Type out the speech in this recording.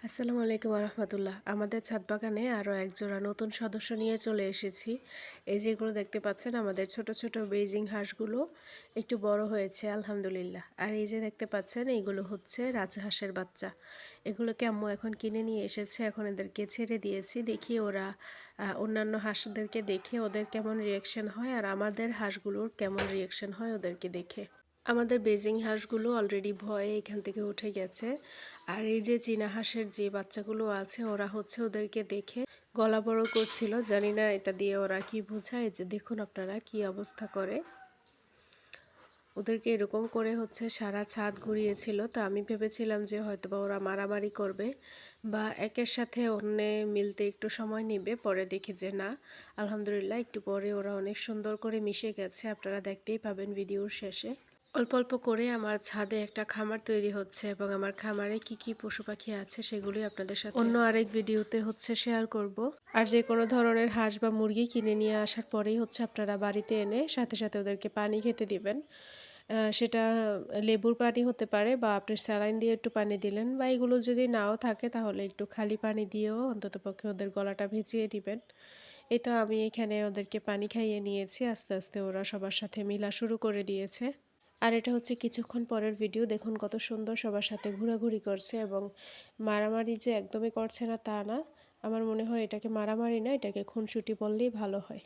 আসসালামু আলাইকুম রহমতুল্লাহ। আমাদের ছাদ বাগানে আরও একজোড়া নতুন সদস্য নিয়ে চলে এসেছি। এই যেগুলো দেখতে পাচ্ছেন আমাদের ছোট ছোট বেইজিং হাঁসগুলো একটু বড় হয়েছে আলহামদুলিল্লাহ। আর এই যে দেখতে পাচ্ছেন এইগুলো হচ্ছে রাজহাঁসের বাচ্চা। এগুলোকে আম্মু এখন কিনে নিয়ে এসেছে, এখন এদেরকে ছেড়ে দিয়েছি। দেখি ওরা অন্যান্য হাঁসদেরকে দেখে ওদের কেমন রিয়াকশন হয় আর আমাদের হাঁসগুলোর কেমন রিয়াকশন হয় ওদেরকে দেখে। আমাদের বেজিং হাঁসগুলো অলরেডি ভয়ে এখান থেকে উঠে গেছে। আর এই যে চীনা হাঁসের যে বাচ্চাগুলো আছে ওরা হচ্ছে ওদেরকে দেখে গলা বড় করছিল, জানি না এটা দিয়ে ওরা কি বোঝায়। যে দেখুন আপনারা কি অবস্থা করে, ওদেরকে এরকম করে হচ্ছে সারা ছাদ ঘুরিয়েছিল। তো আমি ভেবেছিলাম যে হয়তোবা ওরা মারামারি করবে বা একের সাথে অন্য মিলতে একটু সময় নেবে, পরে দেখি যে না, আলহামদুলিল্লাহ একটু পরে ওরা অনেক সুন্দর করে মিশে গেছে। আপনারা দেখতেই পাবেন ভিডিওর শেষে। অল্প অল্প করে আমার ছাদে একটা খামার তৈরি হচ্ছে এবং আমার খামারে কি কি পশু পাখি আছে সেগুলি আপনাদের সাথে অন্য আরেক ভিডিওতে হচ্ছে শেয়ার করব। আর যে কোনো ধরনের হাঁস বা মুরগি কিনে নিয়ে আসার পরেই হচ্ছে আপনারা বাড়িতে এনে সাথে সাথে ওদেরকে পানি খেতে দিবেন। সেটা লেবুর পানি হতে পারে বা আপনি স্যালাইন দিয়ে একটু পানি দিলেন, বা এগুলো যদি নাও থাকে তাহলে একটু খালি পানি দিয়েও অন্ততপক্ষে ওদের গলাটা ভিজিয়ে দিবেন। এই তো আমি এখানে ওদেরকে পানি খাইয়ে নিয়েছি, আস্তে আস্তে ওরা সবার সাথে মিলা শুরু করে দিয়েছে। আর এটা হচ্ছে কিছুক্ষণ পরের ভিডিও। দেখুন কত সুন্দর সবার সাথে ঘোরাঘুরি করছে এবং মারামারি যে একদমই করছে না তা না, আমার মনে হয় এটাকে মারামারি না, এটাকে খুনসুটি বললেই ভালো হয়।